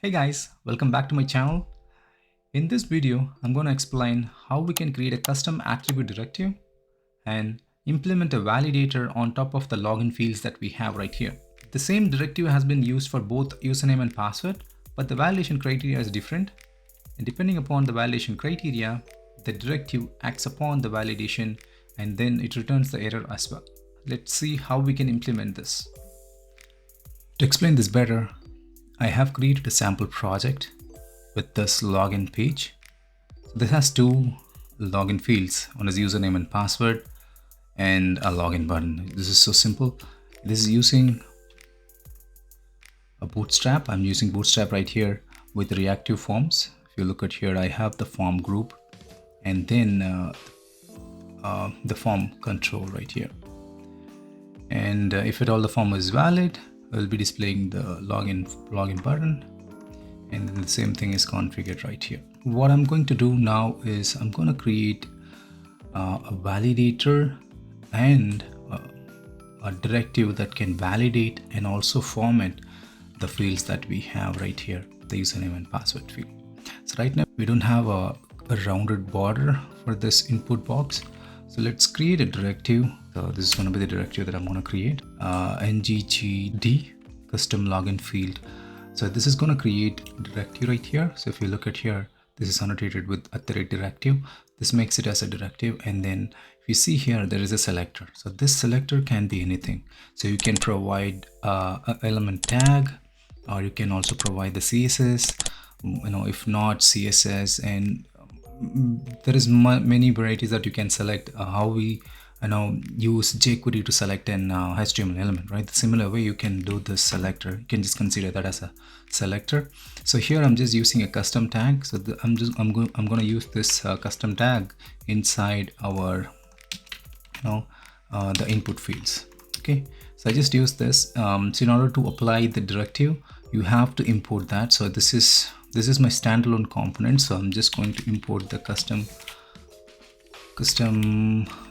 Hey guys, welcome back to my channel. In this video, I'm going to explain how we can create a custom attribute directive and implement a validator on top of the login fields that we have right here. The same directive has been used for both username and password, but the validation criteria is different. And depending upon the validation criteria, the directive acts upon the validation and then it returns the error as well. Let's see how we can implement this. To explain this better, I have created a sample project with this login page. This has two login fields. One is username and password and a login button. This is so simple. This is using a bootstrap. I'm using bootstrap right here with reactive forms. If you look at here, I have the form group and then the form control right here. And if at all the form is valid, we'll be displaying the login button, and then the same thing is configured right here. What I'm going to do now is I'm going to create a validator and a directive that can validate and also format the fields that we have right here, the username and password field. So right now we don't have a rounded border for this input box. So let's create a directive. So this is going to be the directive that I'm going to create, nggd custom login field. So this is going to create a directive right here. So if you look at here, this is annotated with @directive. This makes it as a directive. And then if you see here, there is a selector. So this selector can be anything. So you can provide an element tag, or you can also provide the CSS, if not CSS, and there is many varieties that you can select. How we use jQuery to select an HTML element, right? The similar way you can do this selector. You can just consider that as a selector. So here I'm just using a custom tag. So I'm going to use this custom tag inside our the input fields. Okay, so I just use this. So in order to apply the directive, you have to import that. So this is my standalone component. So I'm just going to import the custom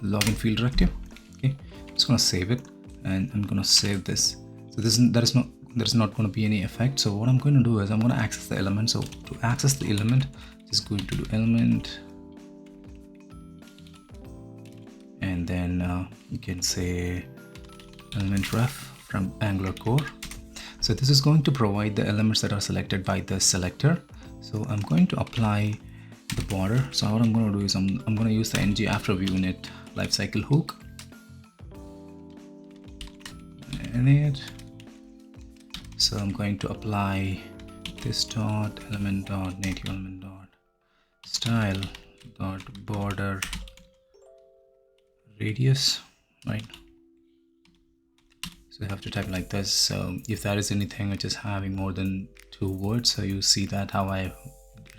login field directive. Okay, I'm just going to save it, and I'm going to save this. So there's not going to be any effect. So what I'm going to do is I'm going to access the element. So to access the element, just going to do element, and then you can say element ref from Angular core. So this is going to provide the elements that are selected by the selector. So I'm going to apply the border. So what I'm going to do is I'm going to use the ng after view init lifecycle hook. Init. So I'm going to apply this dot element dot native element dot style dot border radius, right? So you have to type like this. So if there is anything which is having more than 2 words, so you see that how I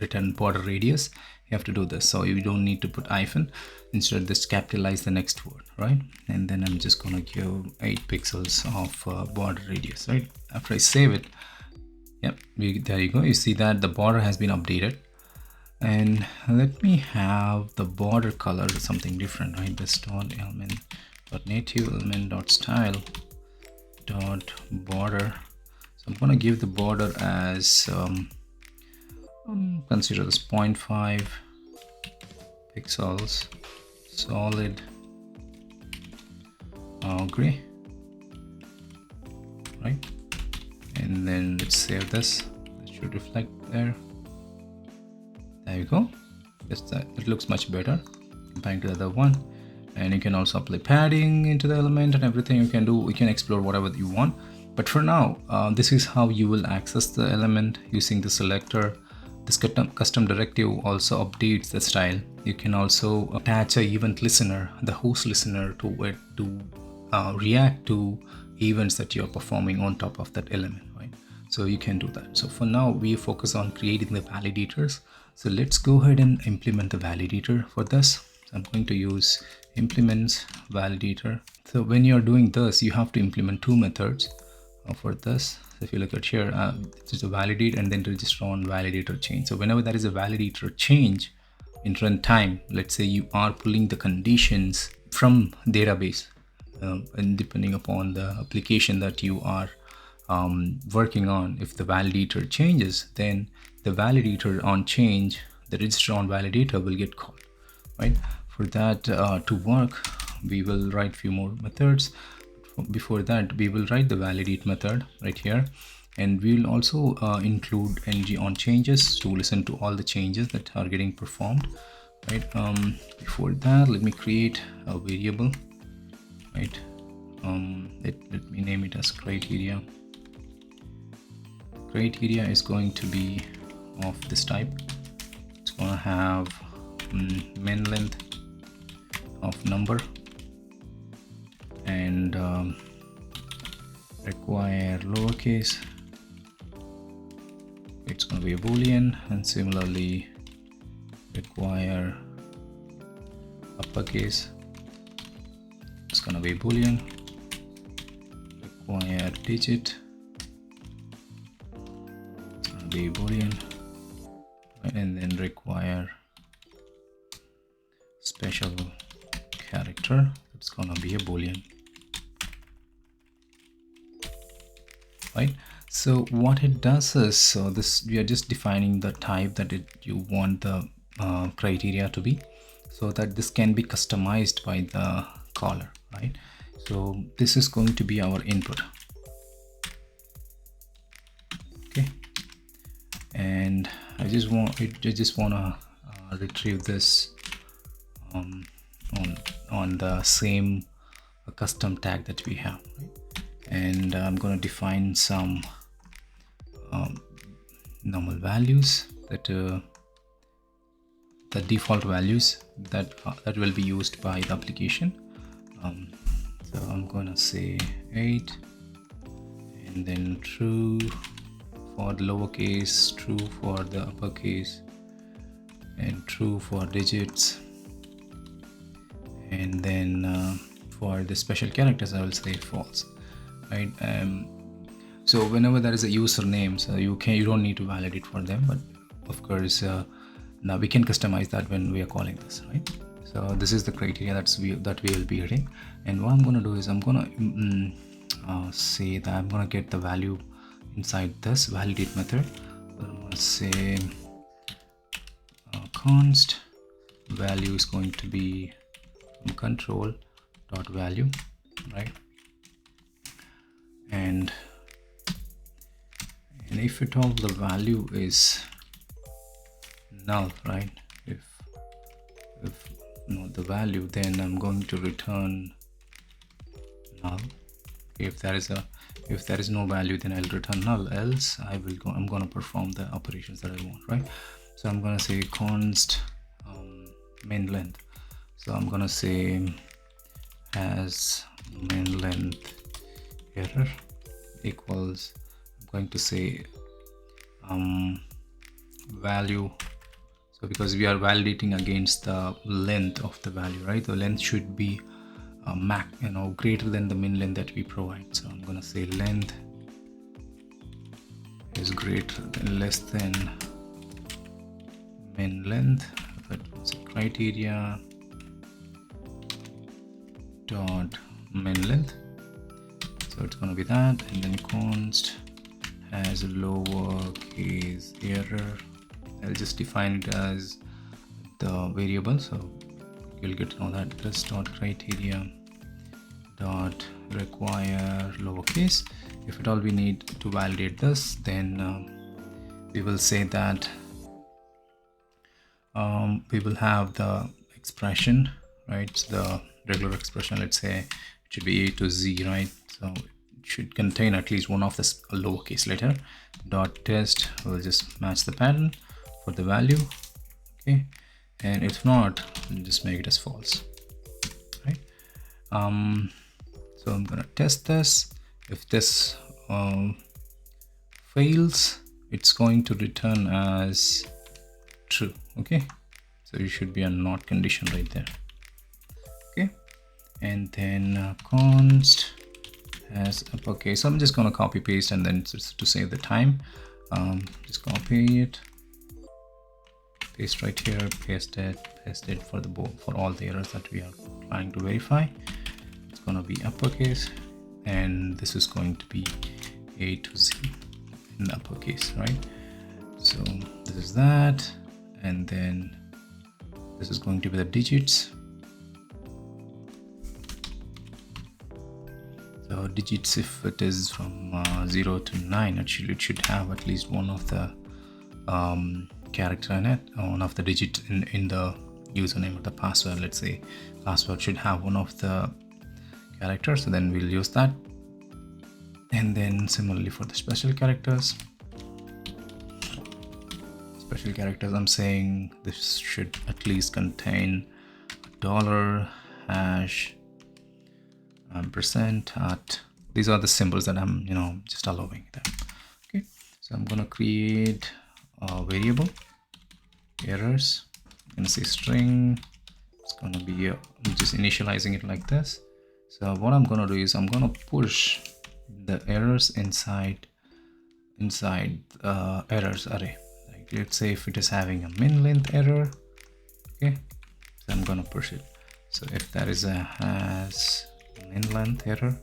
written border radius, you have to do this. So you don't need to put hyphen, instead just capitalize the next word, right? And then I'm just going to give 8 pixels of border radius, right? After I save it, yep, there you go. You see that the border has been updated. And let me have the border color something different, right? This dot element dot native element dot style dot border. So I'm going to give the border as consider this 0.5 pixels solid gray, right? And then let's save this. It should reflect there. There you go. It looks much better compared to the other one. And you can also apply padding into the element and everything you can do. You can explore whatever you want. But for now, this is how you will access the element using the selector. This custom directive also updates the style. You can also attach an event listener, the host listener, to react to events that you're performing on top of that element, right? So you can do that. So for now, we focus on creating the validators. So let's go ahead and implement the validator for this. I'm going to use implements validator. So when you're doing this, you have to implement 2 methods for this. So if you look at here, it's a validate and then register on validator change. So whenever there is a validator change in runtime, let's say you are pulling the conditions from database, and depending upon the application that you are working on, if the validator changes, then the validator on change, the register on validator will get called, right? For that to work, we will write few more methods. Before that, we will write the validate method right here, and we will also include ng on changes to listen to all the changes that are getting performed, right? Before that, let me create a variable, right? Let me name it as criteria. Criteria is going to be of this type. It's gonna have main length of number, and require lowercase. It's going to be a boolean, and similarly require uppercase. It's going to be a boolean. Require digit. It's going to be a boolean, and then require special character. It's going to be a boolean. Right, so what it does is, so this, we are just defining the type that you want the criteria to be, so that this can be customized by the caller, right? So this is going to be our input. Okay, and I just want to retrieve this on the same custom tag that we have, right? And I'm going to define some normal values, that the default values that will be used by the application. So I'm going to say 8, and then true for the lowercase, true for the uppercase, and true for digits, and then for the special characters I will say false, right? So whenever there is a username, so you don't need to validate for them, but of course now we can customize that when we are calling this, right? So this is the criteria that we will be hitting, and what I'm going to do is I'm going to say that I'm going to get the value inside this validate method. So I'm going to say const value is going to be control dot value, right? And if at all the value is null, right? If not the value, then I'm going to return null. If there is no value, then I'll return null. Else I'm going to perform the operations that I want, right? So I'm going to say const main length. So I'm going to say as main length error equals, I'm going to say value. So because we are validating against the length of the value, right? The length should be greater than the min length that we provide. So I'm going to say length is greater than less than min length. That was a criteria dot min length. So it's going to be that, and then const has a lowercase error. I'll just define it as the variable, so you'll get to know that this dot criteria dot require lowercase. If at all we need to validate this, then we will say that we will have the expression, right? So the regular expression, let's say it should be A to Z, right? So it should contain at least one of the lowercase letter. Dot test will just match the pattern for the value, okay? And if not, we'll just make it as false, right? So I'm gonna test this. If this fails, it's going to return as true, okay? So it should be a not condition right there, okay? And then const has uppercase. So I'm just gonna copy paste, and then just to save the time, just copy it, paste right here, paste it for all the errors that we are trying to verify. It's gonna be uppercase, and this is going to be A to Z in uppercase, right? So this is that, and then this is going to be the digits. So digits, if it is from 0 to 9, it should have at least one of the character in it, one of the digits in the username or the password. Let's say password should have one of the characters, so then we'll use that. And then similarly for the special characters, I'm saying this should at least contain $hash %. These are the symbols that I'm just allowing that. Okay, so I'm gonna create a variable errors. I'm gonna say string. It's gonna be I'm just initializing it like this. So what I'm gonna do is I'm gonna push the errors inside errors array. Like let's say if it is having a min length error, okay, so I'm gonna push it. So if that is has min length error,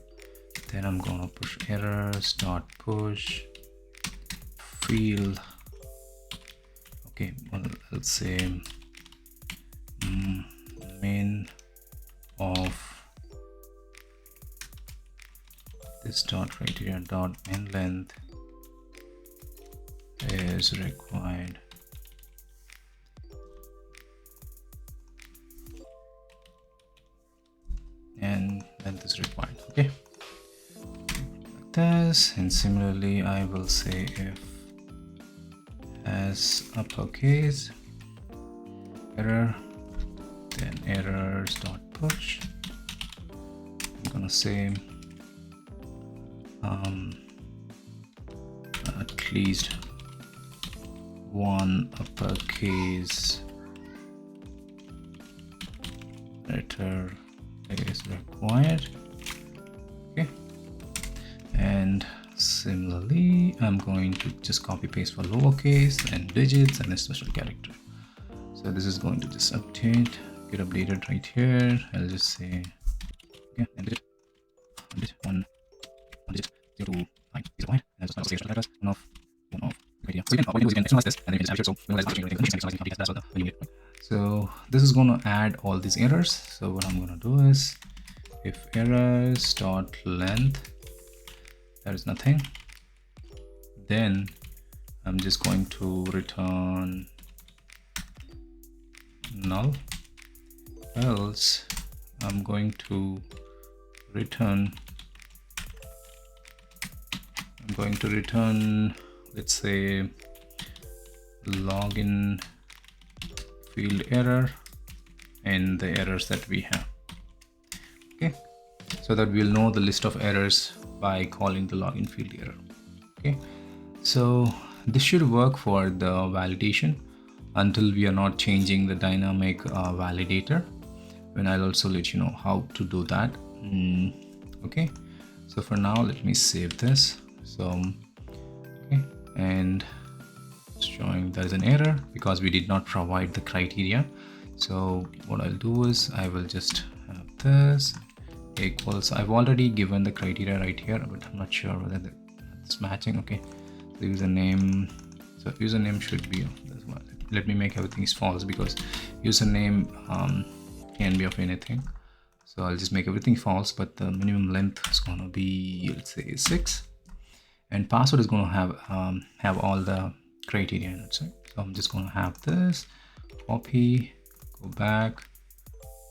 then I'm gonna push errors dot push field. Okay, well, let's say min of this dot criteria dot min length is required. And length is required. Okay, like this. And similarly I will say if as uppercase error, then errors dot push. I'm gonna say at least one uppercase letter is required. Okay, and similarly I'm going to just copy paste for lowercase and digits and a special character. So this is going to just get updated right here. I'll just say yeah, and digit one digit 0 to 9 is required, and just special letters one of right. So you can externalize this and then you can just so we will so this is going to add all these errors. So what I'm going to do is if errors dot length there is nothing, then I'm just going to return null, else I'm going to return let's say login field error and the errors that we have. Okay, so that we'll know the list of errors by calling the login field error. Okay, so this should work for the validation until we are not changing the dynamic validator, and I'll also let you know how to do that. Okay, so for now let me save this. So okay, and showing there is an error because we did not provide the criteria. So what I'll do is I will just have this equals, I've already given the criteria right here, but I'm not sure whether it's matching. Okay, the username, so username should be this one. Let me make everything is false because username can be of anything. So I'll just make everything false, but the minimum length is going to be, let's say 6, and password is going to have all the criteria in it. So I'm just going to have this, copy, go back,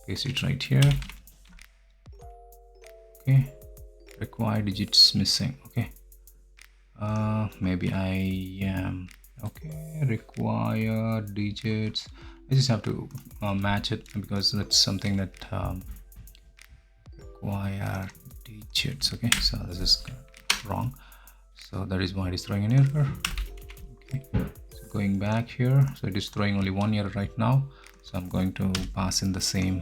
paste it right here. Okay, required digits missing. Okay, maybe I am okay, required digits. I just have to match it because that's something that require digits. Okay, so this is wrong, so that is why it is throwing an error. Okay, so going back here, so it is throwing only one error right now, so I'm going to pass in the same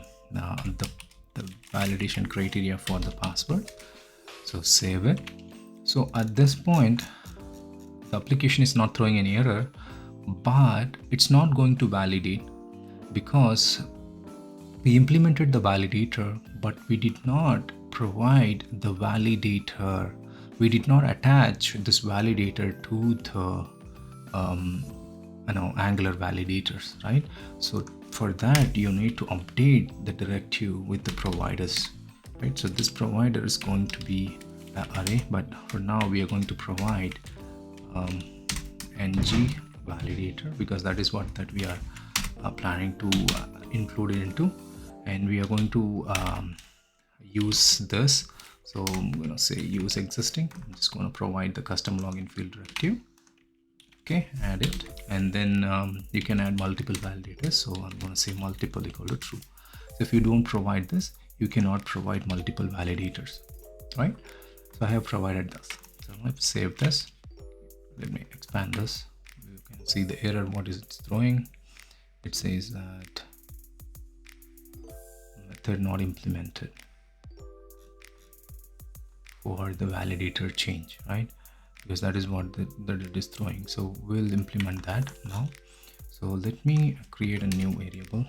the validation criteria for the password. So save it. So at this point the application is not throwing any error, but it's not going to validate because we implemented the validator, but we did not provide the validator we did not attach this validator to the Angular validators, right? So for that, you need to update the directive with the providers, right? So this provider is going to be an array, but for now we are going to provide ng validator, because that is what that we are planning to include it into, and we are going to use this. So I'm going to say use existing. I'm just going to provide the custom login field directive. Okay, add it, and then you can add multiple validators. So I'm going to say multiple equal to true. So if you don't provide this, you cannot provide multiple validators, right? So I have provided this. So let's save this. Let me expand this. You can see the error, what is it throwing. It says that method not implemented for the validator change, right? Because that is what that it is throwing. So we'll implement that now. So let me create a new variable,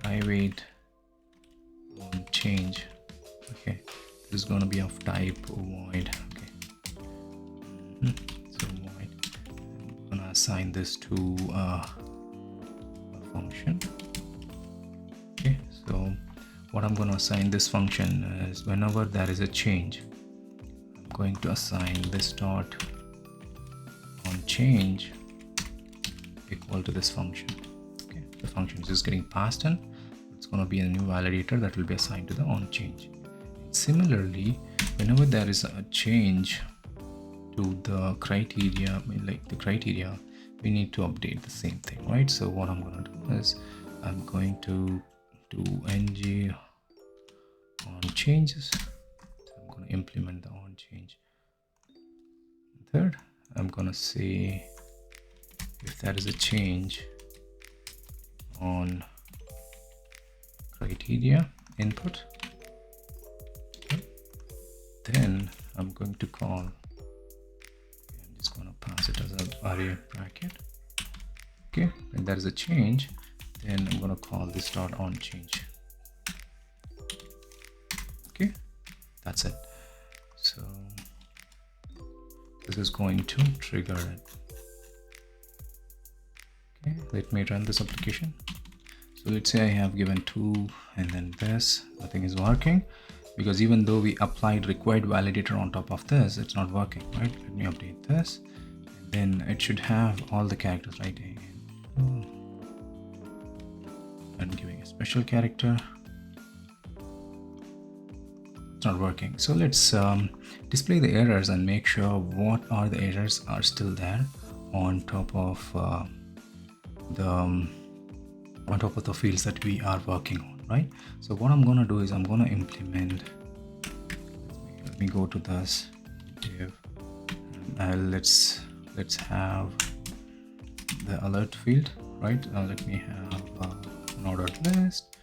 private change. Okay, this is going to be of type void. Okay, so void. I'm gonna assign this to a function. Okay, so what I'm going to assign this function is whenever there is a change, I'm going to assign this dot on change equal to this function. Okay, the function is just getting passed in. It's going to be a new validator that will be assigned to the on change. Similarly, whenever there is a change to the criteria, like the criteria, we need to update the same thing, right? So what I'm going to do is I'm going to do ng on changes. So I'm going to implement the on change. Third, I'm going to say if there is a change on criteria input, okay, then I'm going to call, I'm just going to pass it as an array bracket. Okay, when there is a change, then I'm going to call this dot on change. Okay, that's it. So this is going to trigger it. Okay, let me run this application. So let's say I have given 2 and then this, nothing is working, because even though we applied required validator on top of this, it's not working, right? Let me update this, and then it should have all the characters, right? I'm giving a special character. It's not working. So let's display the errors and make sure what are the errors are still there on top of the fields that we are working on, right? So what I'm going to do is I'm going to implement, let me go to this div, and let's have the alert field, right? Let me have an ordered list,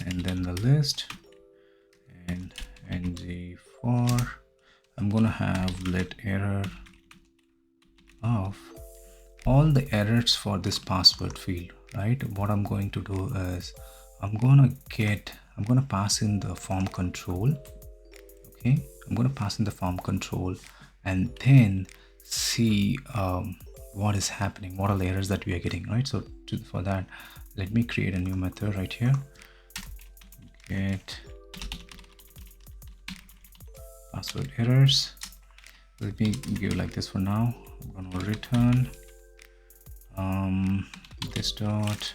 and then the list, and ng for, I'm going to have let error of all the errors for this password field, right? What I'm going to do is I'm going to pass in the form control. Okay, I'm going to pass in the form control and then see what is happening, what are the errors that we are getting, right? So for that, let me create a new method right here. Get password errors. Let me give like this for now. I'm going to return this dot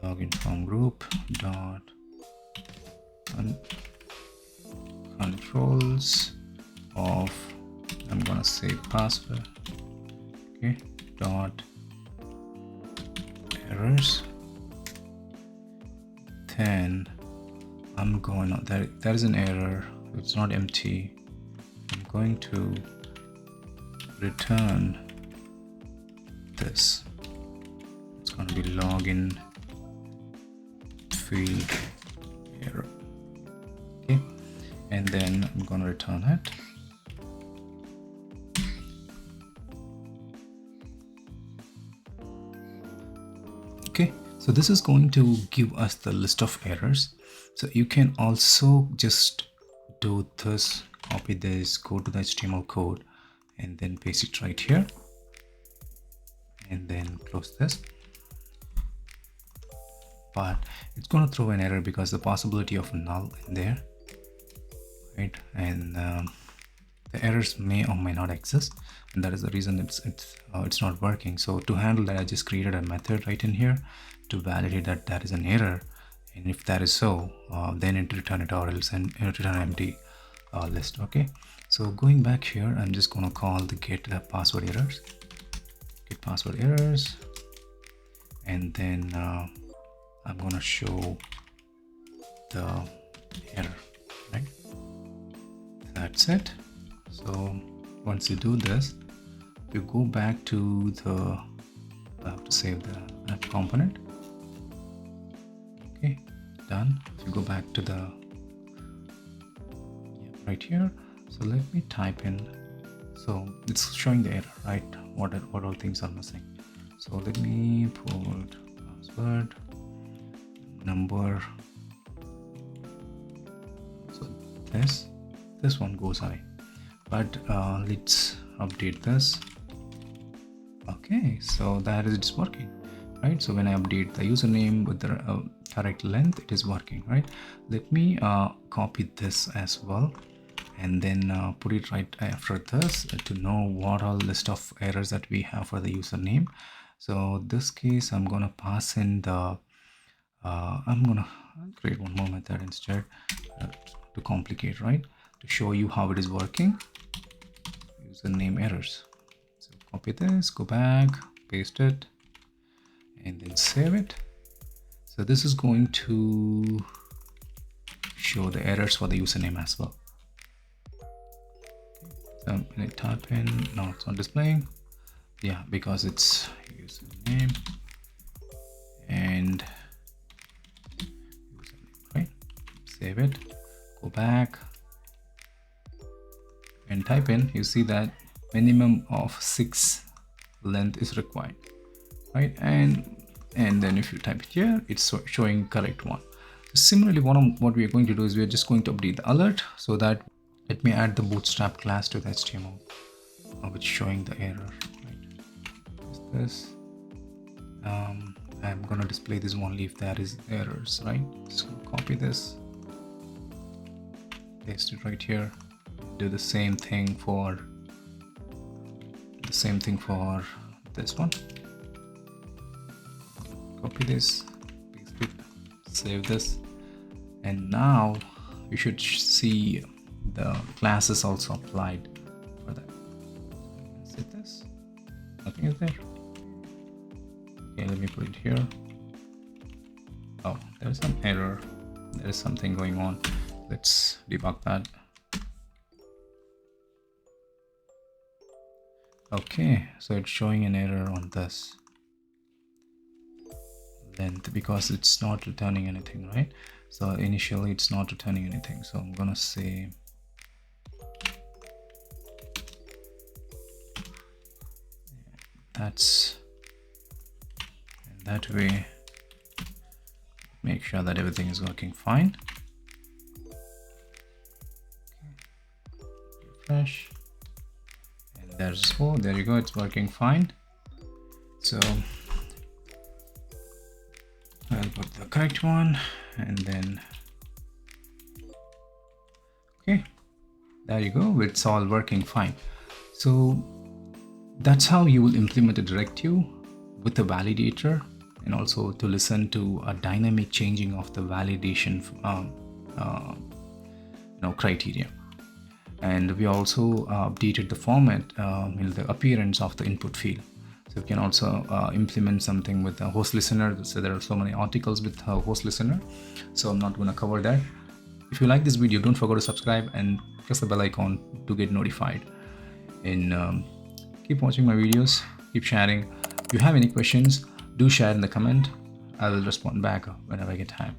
login from group dot controls of, I'm gonna say password, okay, dot errors. Then I'm going on there is an error, it's not empty. I'm going to return this. It's going to be login field error. Okay, and then I'm going to return it. Okay, so this is going to give us the list of errors. So you can also just do this, copy this, go to the HTML code and then paste it right here and then close this. But it's going to throw an error because the possibility of null in there, right? And the errors may or may not exist, and that is the reason it's not working. So to handle that, I just created a method right in here to validate that that is an error, and if that is so, then it return it, or else and return empty list. Okay, so going back here, I'm just going to call the get password errors, get password errors, and then I'm going to show the error, right? That's it. So once you do this, you go back to the, I have to save the app component. Okay, done. If you go back to the, right here, so let me type in, so it's showing the error, right? What all things are missing. So let me put password, number, so this one goes away, but let's update this. Okay, so that is just working, right? So when I update the username with the correct length, it is working, right? Let me copy this as well and then put it right after this to know what all list of errors that we have for the username. So this case, I'm gonna pass in the I'm gonna create one more method instead to complicate, right? To show you how it is working. Username errors. So copy this, go back, paste it, and then save it. So this is going to show the errors for the username as well. So I'm gonna type in, no, it's not displaying. Yeah, because it's username and right, save it, go back and type in. You see that minimum of 6 length is required, right? And then if you type it here, it's showing correct one. Similarly, what we are going to do is we are just going to update the alert, so that let me add the bootstrap class to the HTML which is showing the error, right? This I'm gonna display this only if there is errors, right? So copy this, paste it right here, do the same thing for this one. Copy this, paste it, save this, and now you should see the classes also applied for that. Set this, nothing is there. Okay, let me put it here. Oh, there's some error, there is something going on. Let's debug that. Okay, so it's showing an error on this length because it's not returning anything, right? So initially it's not returning anything, so I'm gonna say that's, and that way make sure that everything is working fine. Okay. Refresh, and there's, oh, there you go, it's working fine. So I'll put the correct one, and then okay, there you go, it's all working fine. So that's how you will implement a directive with a validator, and also to listen to a dynamic changing of the validation criteria. And we also updated the format, the appearance of the input field. So we can also implement something with a host listener. So there are so many articles with a host listener, so I'm not going to cover that. If you like this video, don't forget to subscribe and press the bell icon to get notified. And keep watching my videos, keep sharing. If you have any questions, do share in the comment. I will respond back whenever I get time.